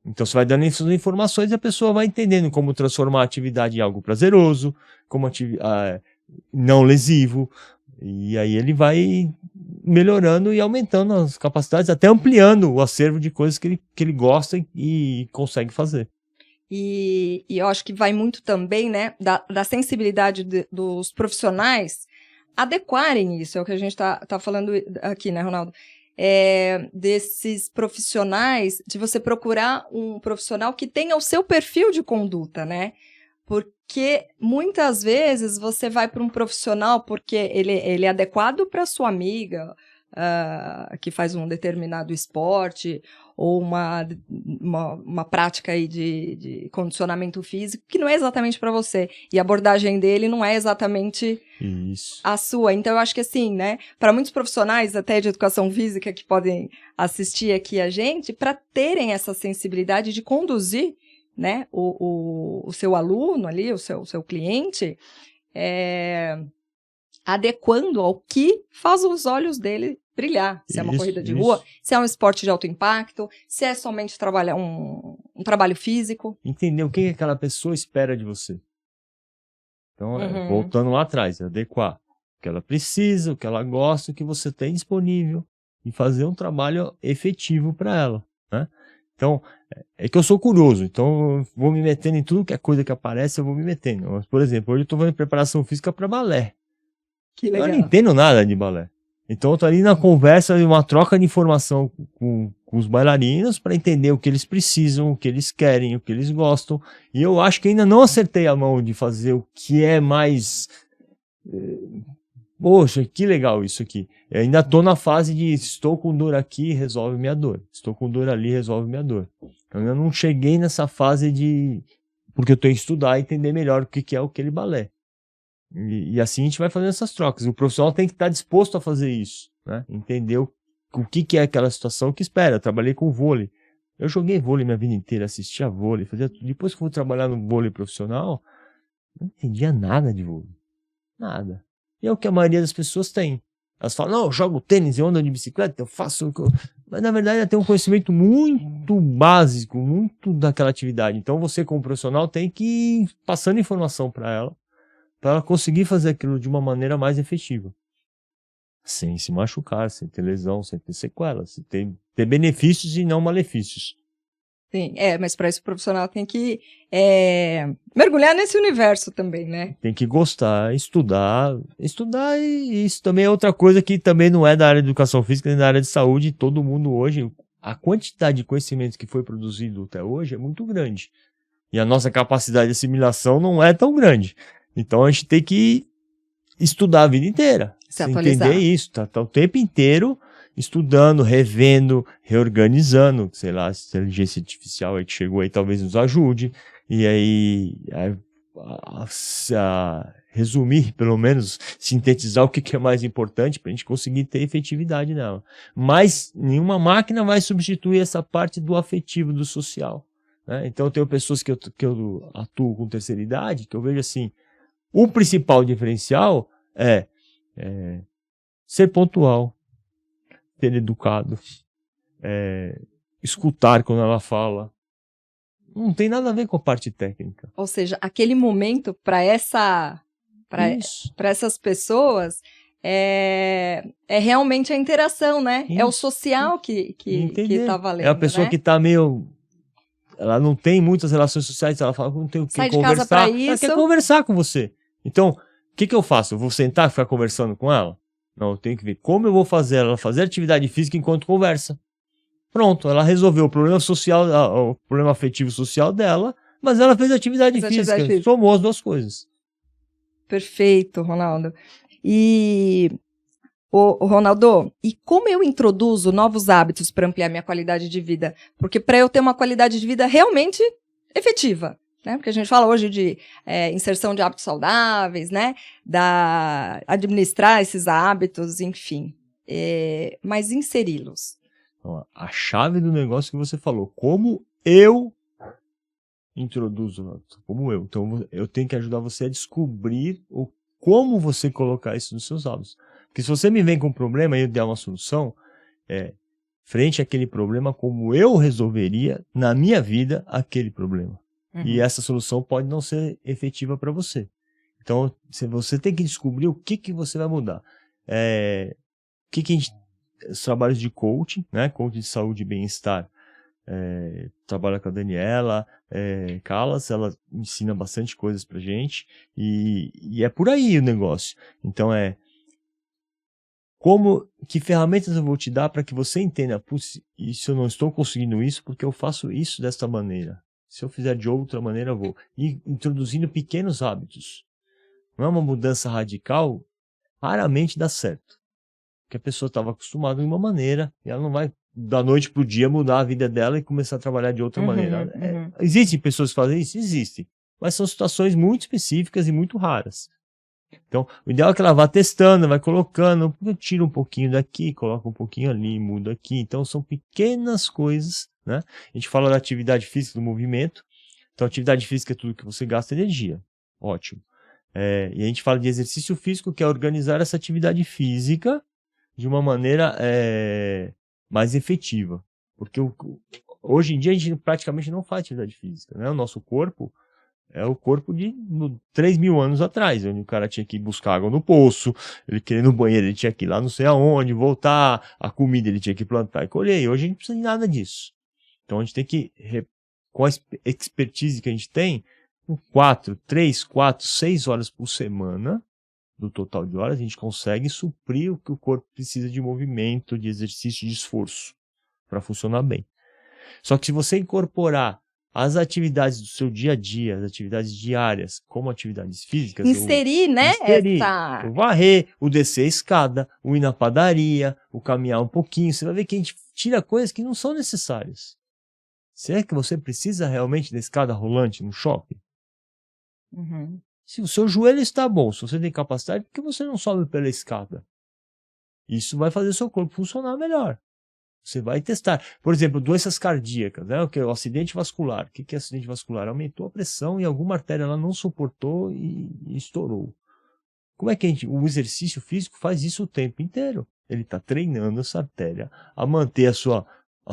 Então você vai dando essas informações e a pessoa vai entendendo como transformar a atividade em algo prazeroso, como não lesivo. E aí ele vai melhorando e aumentando as capacidades, até ampliando o acervo de coisas que ele gosta e consegue fazer. E eu acho que vai muito também, né, da sensibilidade dos profissionais adequarem isso. É o que a gente tá falando aqui, né, Ronaldo? Desses profissionais, de você procurar um profissional que tenha o seu perfil de conduta, né? Porque muitas vezes você vai para um profissional porque ele é adequado para sua amiga que faz um determinado esporte ou uma prática aí de condicionamento físico que não é exatamente para você. E a abordagem dele não é exatamente a sua. Então, eu acho que assim, né, para muitos profissionais, até de educação física, que podem assistir aqui a gente, para terem essa sensibilidade de conduzir, né, o seu aluno ali, o seu cliente, adequando ao que faz os olhos dele brilhar. Se é uma corrida de rua, se é um esporte de alto impacto, se é somente trabalhar um trabalho físico. Entender o que aquela pessoa espera de você. Então, voltando lá atrás, adequar o que ela precisa, o que ela gosta, o que você tem disponível e fazer um trabalho efetivo para ela, né? Então, é que eu sou curioso, então eu vou me metendo em tudo que é coisa que aparece, eu vou me metendo. Mas, por exemplo, hoje eu estou fazendo preparação física para balé. Que legal. Eu não entendo nada de balé. Então eu tô ali na conversa, uma troca de informação com com os bailarinos para entender o que eles precisam, o que eles querem, o que eles gostam. E eu acho que ainda não acertei a mão de fazer o que é mais... Poxa, que legal isso aqui. Eu ainda estou na fase de estou com dor aqui, resolve minha dor. Estou com dor ali, resolve minha dor. Eu ainda não cheguei nessa fase de... Porque eu tenho que estudar e entender melhor o que é aquele balé. E assim a gente vai fazendo essas trocas. O profissional tem que estar disposto a fazer isso, né? Entender o que é aquela situação que espera. Eu trabalhei com vôlei. Eu joguei vôlei minha vida inteira, assistia vôlei, fazia tudo. Depois que eu fui trabalhar no vôlei profissional, não entendia nada de vôlei. Nada. E é o que a maioria das pessoas tem. Elas falam, não, eu jogo tênis, eu ando de bicicleta, eu faço... Mas na verdade ela tem um conhecimento muito básico, muito daquela atividade. Então você como profissional tem que ir passando informação para ela conseguir fazer aquilo de uma maneira mais efetiva. Sem se machucar, sem ter lesão, sem ter sequelas, sem ter benefícios e não malefícios. Sim, mas para isso o profissional tem que mergulhar nesse universo também, né? Tem que gostar, estudar e isso também é outra coisa que também não é da área de educação física nem da área de saúde. Todo mundo hoje, a quantidade de conhecimentos que foi produzido até hoje é muito grande. E a nossa capacidade de assimilação não é tão grande. Então a gente tem que estudar a vida inteira. Se atualizar. Entender isso, tá o tempo inteiro estudando, revendo, reorganizando, sei lá, a inteligência artificial aí que chegou aí talvez nos ajude, e aí resumir, pelo menos, sintetizar o que é mais importante para a gente conseguir ter efetividade nela. Mas nenhuma máquina vai substituir essa parte do afetivo, do social, né? Então eu tenho pessoas que eu atuo com terceira idade, que eu vejo assim, o principal diferencial é ser pontual, ser educado, escutar quando ela fala. Não tem nada a ver com a parte técnica. Ou seja, aquele momento para essas pessoas é realmente a interação, né? Isso. É o social que tá valendo. É a pessoa, né, que tá meio... Ela não tem muitas relações sociais, ela fala que não tem o que Sai conversar. De casa pra isso. Ela quer conversar com você. Então, o que eu faço? Eu vou sentar e ficar conversando com ela? Não, eu tenho que ver como eu vou fazer ela fazer atividade física enquanto conversa. Pronto, ela resolveu o problema social, o problema afetivo social dela, mas ela fez atividade física. Somou as duas coisas. Perfeito, Ronaldo. E, Ronaldo, e como eu introduzo novos hábitos para ampliar minha qualidade de vida? Porque para eu ter uma qualidade de vida realmente efetiva, né? Porque a gente fala hoje de inserção de hábitos saudáveis, né? Administrar esses hábitos, enfim. Mas inseri-los. Então, a chave do negócio que você falou, como eu introduzo, como eu. Então, eu tenho que ajudar você a descobrir como você colocar isso nos seus hábitos. Porque se você me vem com um problema e eu der uma solução, frente àquele problema, como eu resolveria na minha vida aquele problema. Uhum. E essa solução pode não ser efetiva para você. Então, você tem que descobrir o que você vai mudar. Os trabalhos de coaching, né? Coaching de saúde e bem-estar, trabalha com a Daniela Callas, ela ensina bastante coisas pra gente, e é por aí o negócio. Então que ferramentas eu vou te dar para que você entenda, e se eu não estou conseguindo isso, porque eu faço isso desta maneira. Se eu fizer de outra maneira, eu vou. E introduzindo pequenos hábitos. Não é uma mudança radical, raramente dá certo. Porque a pessoa estava acostumada de uma maneira, e ela não vai da noite para o dia mudar a vida dela e começar a trabalhar de outra maneira. Existem pessoas que fazem isso? Existem. Mas são situações muito específicas e muito raras. Então, o ideal é que ela vá testando, vai colocando, tira um pouquinho daqui, coloca um pouquinho ali, muda aqui. Então, são pequenas coisas, né? A gente fala da atividade física, do movimento. Então, atividade física é tudo que você gasta energia. Ótimo. E a gente fala de exercício físico, que é organizar essa atividade física de uma maneira mais efetiva. Porque hoje em dia a gente praticamente não faz atividade física, né? O nosso corpo é o corpo de 3.000 anos atrás, onde o cara tinha que buscar água no poço, ele queria ir no banheiro, ele tinha que ir lá não sei aonde, voltar, a comida ele tinha que plantar e colher, e hoje a gente não precisa de nada disso. Então a gente tem que, com a expertise que a gente tem, 3, 4, 6 horas por semana, do total de horas, a gente consegue suprir o que o corpo precisa de movimento, de exercício, de esforço. para funcionar bem. Só que se você incorporar as atividades do seu dia a dia, as atividades diárias, como atividades físicas... Inserir, né? O varrer, o descer a escada, o ir na padaria, o caminhar um pouquinho. Você vai ver que a gente tira coisas que não são necessárias. Será que você precisa realmente da escada rolante no shopping? Uhum. Se o seu joelho está bom, se você tem capacidade, por que você não sobe pela escada? Isso vai fazer o seu corpo funcionar melhor. Você vai testar. Por exemplo, doenças cardíacas, né? O acidente vascular. O que é acidente vascular? Aumentou a pressão e alguma artéria ela não suportou e estourou. Como é que o exercício físico faz isso o tempo inteiro? Ele está treinando essa artéria a manter a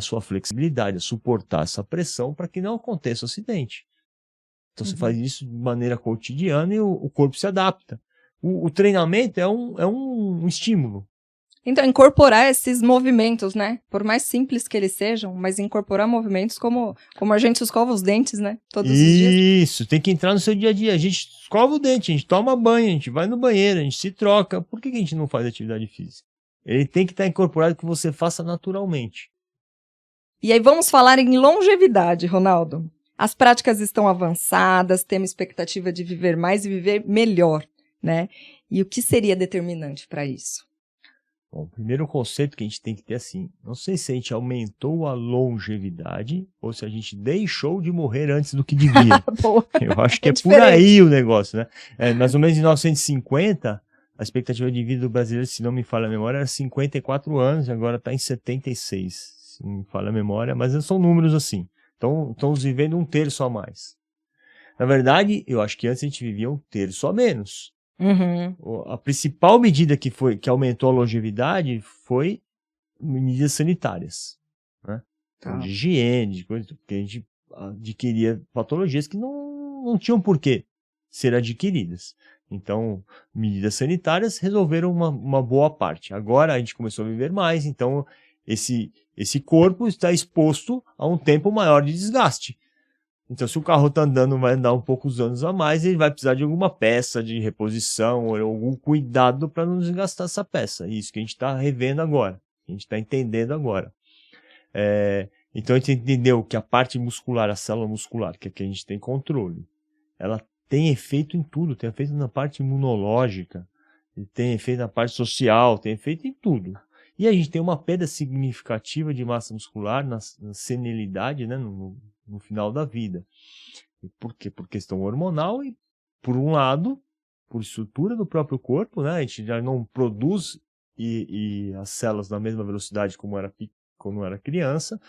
sua flexibilidade, a suportar essa pressão para que não aconteça o acidente. Então você faz isso de maneira cotidiana e o corpo se adapta. O treinamento é um estímulo. Então, incorporar esses movimentos, né? Por mais simples que eles sejam, mas incorporar movimentos como a gente escova os dentes, né? Todos os dias. Isso, tem que entrar no seu dia a dia. A gente escova o dente, a gente toma banho, a gente vai no banheiro, a gente se troca. Por que a gente não faz atividade física? Ele tem que estar incorporado que você faça naturalmente. E aí vamos falar em longevidade, Ronaldo. As práticas estão avançadas, temos expectativa de viver mais e viver melhor, né? E o que seria determinante para isso? Bom, o primeiro conceito que a gente tem que ter assim, não sei se a gente aumentou a longevidade ou se a gente deixou de morrer antes do que devia. Eu acho que é por aí o negócio, né? Mais ou menos em 1950, a expectativa de vida do brasileiro, se não me falha a memória, era 54 anos, e agora está em 76, se não me falha a memória, mas são números assim. Então, estamos vivendo um terço a mais. Na verdade, eu acho que antes a gente vivia um terço a menos. Uhum. A principal medida que aumentou a longevidade foi medidas sanitárias, né? Então, de higiene, de coisa, porque a gente adquiria patologias que não tinham por que ser adquiridas. Então, medidas sanitárias resolveram uma boa parte. Agora a gente começou a viver mais, então esse corpo está exposto a um tempo maior de desgaste. Então, se o carro está andando, vai andar um poucos anos a mais, ele vai precisar de alguma peça de reposição ou algum cuidado para não desgastar essa peça. Isso que a gente está revendo agora, a gente está entendendo agora. Então, a gente entendeu que a parte muscular, a célula muscular, que aqui a gente tem controle, ela tem efeito em tudo, tem efeito na parte imunológica, tem efeito na parte social, tem efeito em tudo. E a gente tem uma perda significativa de massa muscular na senilidade, né, no final da vida. Por quê? Por questão hormonal e, por um lado, por estrutura do próprio corpo, né? A gente já não produz e as células na mesma velocidade como era criança,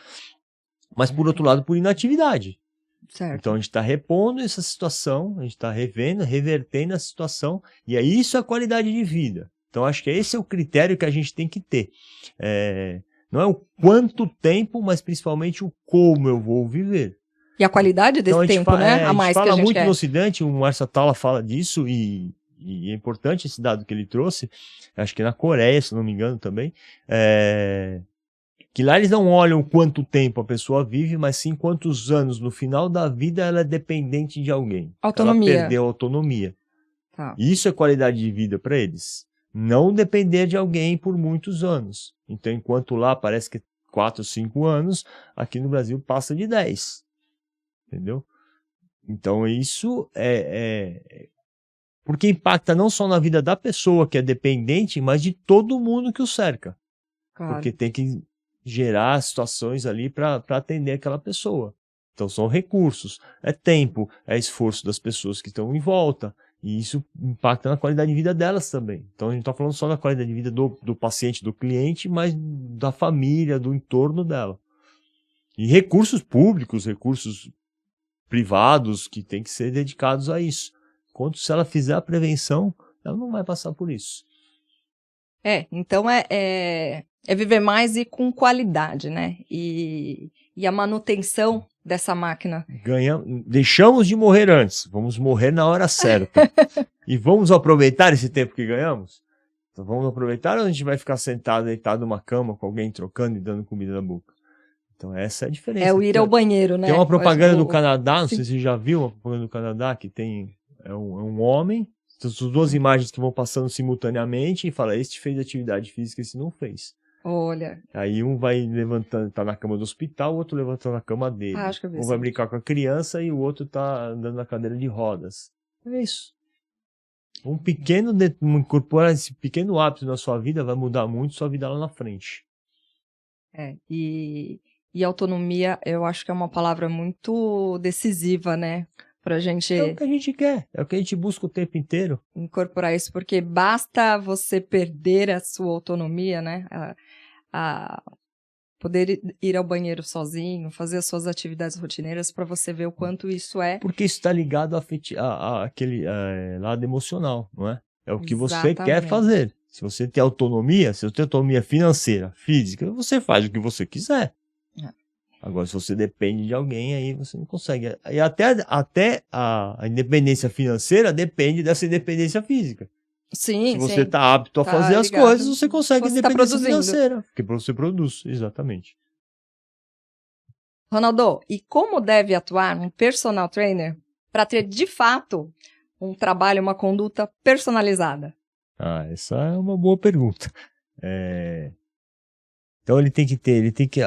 mas, por outro lado, por inatividade. Certo. Então, a gente está repondo essa situação, a gente está revertendo a situação, e aí isso é a qualidade de vida. Então, acho que esse é o critério que a gente tem que ter. Não é o quanto tempo, mas principalmente o como eu vou viver. E a qualidade desse tempo, né? A mais que a gente fala muito quer. no Ocidente, o Márcio Atala fala disso, e é importante esse dado que ele trouxe, acho que na Coreia, se não me engano também, que lá eles não olham quanto tempo a pessoa vive, mas sim quantos anos no final da vida ela é dependente de alguém. Autonomia. Ela perdeu a autonomia. Tá. Isso é qualidade de vida para eles. Não depender de alguém por muitos anos. Então, enquanto lá parece que 4, 5 anos, aqui no Brasil passa de 10. Entendeu? Então, isso porque impacta não só na vida da pessoa que é dependente, mas de todo mundo que o cerca. Claro. Porque tem que gerar situações ali para atender aquela pessoa. Então, são recursos, é tempo, é esforço das pessoas que estão em volta. E isso impacta na qualidade de vida delas também. Então, a gente não está falando só da qualidade de vida do paciente, do cliente, mas da família, do entorno dela. E recursos públicos, recursos privados que têm que ser dedicados a isso. Enquanto se ela fizer a prevenção, ela não vai passar por isso. Então é viver mais e com qualidade, né? E a manutenção dessa máquina. Deixamos de morrer antes, vamos morrer na hora certa. E vamos aproveitar esse tempo que ganhamos? Então vamos aproveitar ou a gente vai ficar sentado, deitado numa cama com alguém trocando e dando comida na boca? Então essa é a diferença. É o ir ao banheiro, né? Tem uma propaganda do Canadá, não sei se você já viu uma propaganda do Canadá, que é um homem, são duas imagens que vão passando simultaneamente e fala, este fez atividade física, esse não fez. Olha. Aí um vai levantando, tá na cama do hospital, o outro levantando na cama dele. Acho que eu vi Um isso vai aí. brincar com a criança e o outro tá andando na cadeira de rodas. É isso. Incorporar esse pequeno hábito na sua vida vai mudar muito sua vida lá na frente. E autonomia, eu acho que é uma palavra muito decisiva, né? Pra gente É o que a gente quer, é o que a gente busca o tempo inteiro. incorporar isso, porque basta você perder a sua autonomia, né? A poder ir ao banheiro sozinho, fazer as suas atividades rotineiras para você ver o quanto isso é. Porque isso está ligado àquele lado emocional, não é? É o que você quer Exatamente. fazer. Se você tem autonomia, se você tem autonomia financeira, física, você faz o que você quiser. É. Agora, se você depende de alguém, aí você não consegue. E até a independência financeira depende dessa independência física. Sim, Se você sim. está apto a Tá fazer as ligado. coisas, você consegue Você tá independência produzindo. financeira. Porque você produz, exatamente. Ronaldo, e como deve atuar um personal trainer para ter, de fato, um trabalho, uma conduta personalizada? Essa é uma boa pergunta. Então ele tem que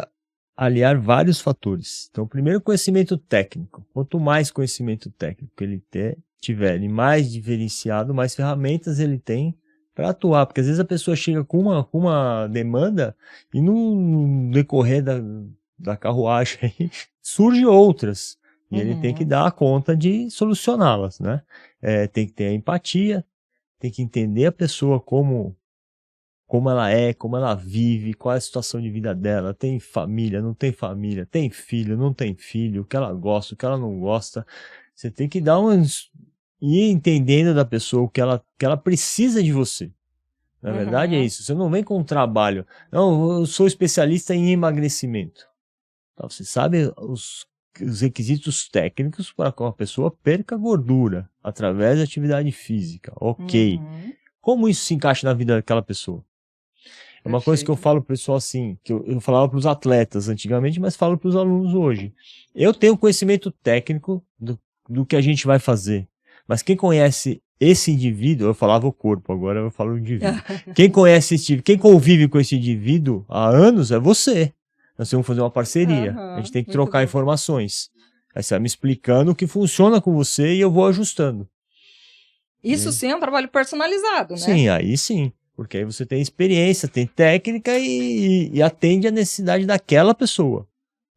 aliar vários fatores. Então, primeiro, conhecimento técnico. Quanto mais conhecimento técnico ele tiver, e mais diferenciado, mais ferramentas ele tem para atuar. Porque às vezes a pessoa chega com uma demanda e no decorrer da carruagem aí, surge outras. E ele tem que dar conta de solucioná-las, né? Tem que ter a empatia, tem que entender a pessoa como ela é, como ela vive, qual é a situação de vida dela, tem família, não tem família, tem filho, não tem filho, o que ela gosta, o que ela não gosta. Você tem que ir entendendo da pessoa o que ela precisa de você. Na verdade é isso, você não vem com um trabalho. Não, eu sou especialista em emagrecimento. Então, você sabe os requisitos técnicos para que uma pessoa perca gordura através da atividade física. Ok. Como isso se encaixa na vida daquela pessoa? É uma coisa que eu falo pro pessoal assim, que eu falava para os atletas antigamente, mas falo para os alunos hoje. Eu tenho conhecimento técnico do que a gente vai fazer, mas quem conhece esse indivíduo, eu falava o corpo, agora eu falo o indivíduo. Quem convive com esse indivíduo há anos é você. Nós vamos fazer uma parceria, a gente tem que trocar informações. Aí você vai me explicando o que funciona com você e eu vou ajustando. Isso sim é um trabalho personalizado, né? Sim, aí sim. Porque aí você tem experiência, tem técnica e atende a necessidade daquela pessoa.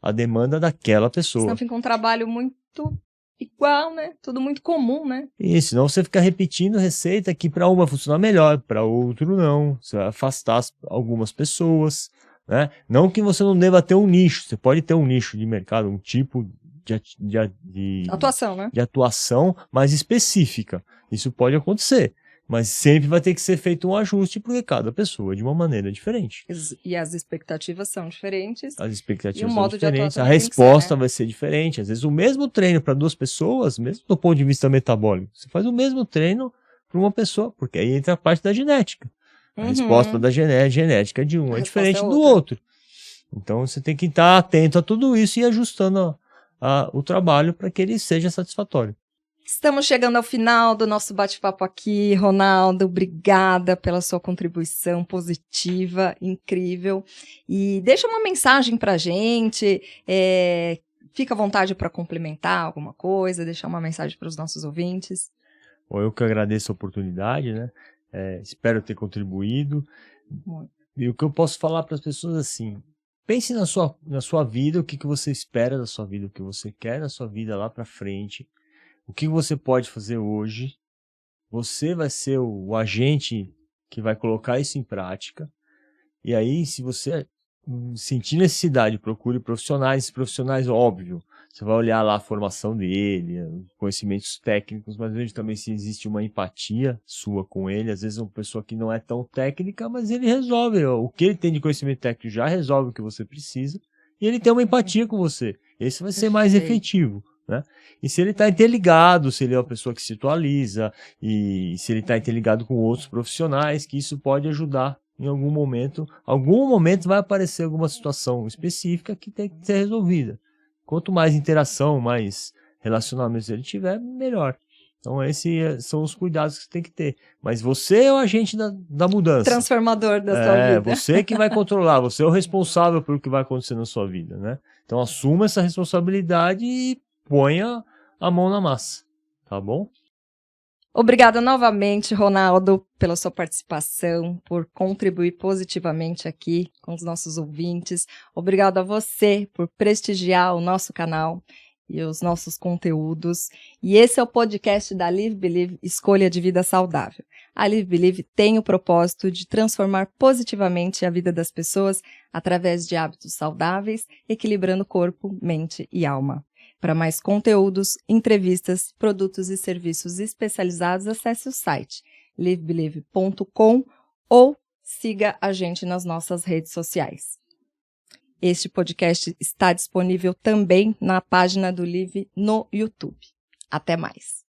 A demanda daquela pessoa. Senão fica um trabalho muito igual, né? Tudo muito comum, né? E senão você fica repetindo receita que para uma funciona melhor, para outro não. Você vai afastar algumas pessoas, né? Não que você não deva ter um nicho. Você pode ter um nicho de mercado, um tipo de atuação, né? De atuação mais específica. Isso pode acontecer. Mas sempre vai ter que ser feito um ajuste, porque cada pessoa é de uma maneira diferente. E as expectativas são diferentes. As expectativas e o são modo diferentes, de a atuar resposta vai ser diferente. Às vezes o mesmo treino para duas pessoas, mesmo do ponto de vista metabólico, você faz o mesmo treino para uma pessoa, porque aí entra a parte da genética. A resposta da genética de um é diferente do outro. Então você tem que estar atento a tudo isso e ajustando o trabalho para que ele seja satisfatório. Estamos chegando ao final do nosso bate-papo aqui, Ronaldo. Obrigada pela sua contribuição positiva, incrível. E deixa uma mensagem pra gente. Fica à vontade para complementar alguma coisa, deixar uma mensagem para os nossos ouvintes. Bom, eu que agradeço a oportunidade, né? Espero ter contribuído. E o que eu posso falar para as pessoas assim: pense na sua vida, o que você espera da sua vida, o que você quer da sua vida lá para frente. O que você pode fazer hoje? Você vai ser o agente que vai colocar isso em prática. E aí, se você sentir necessidade, procure profissionais. Esses profissionais, óbvio, você vai olhar lá a formação dele, conhecimentos técnicos, mas veja também se existe uma empatia sua com ele. Às vezes é uma pessoa que não é tão técnica, mas ele resolve. O que ele tem de conhecimento técnico já resolve o que você precisa. E ele tem uma empatia com você. Esse vai ser mais efetivo. Né? E se ele está interligado, se ele é uma pessoa que se atualiza, e se ele está interligado com outros profissionais, que isso pode ajudar em algum momento vai aparecer alguma situação específica que tem que ser resolvida. Quanto mais interação, mais relacionamentos ele tiver, melhor. Então, esses são os cuidados que você tem que ter. Mas você é o agente da mudança. Transformador da sua vida. Você que vai controlar, você é o responsável pelo que vai acontecer na sua vida, né? Então, assuma essa responsabilidade e ponha a mão na massa, tá bom? Obrigada novamente, Ronaldo, pela sua participação, por contribuir positivamente aqui com os nossos ouvintes. Obrigado a você por prestigiar o nosso canal e os nossos conteúdos. E esse é o podcast da Live Believe, Escolha de Vida Saudável. A Live Believe tem o propósito de transformar positivamente a vida das pessoas através de hábitos saudáveis, equilibrando corpo, mente e alma. Para mais conteúdos, entrevistas, produtos e serviços especializados, acesse o site livebelieve.com ou siga a gente nas nossas redes sociais. Este podcast está disponível também na página do Live no YouTube. Até mais!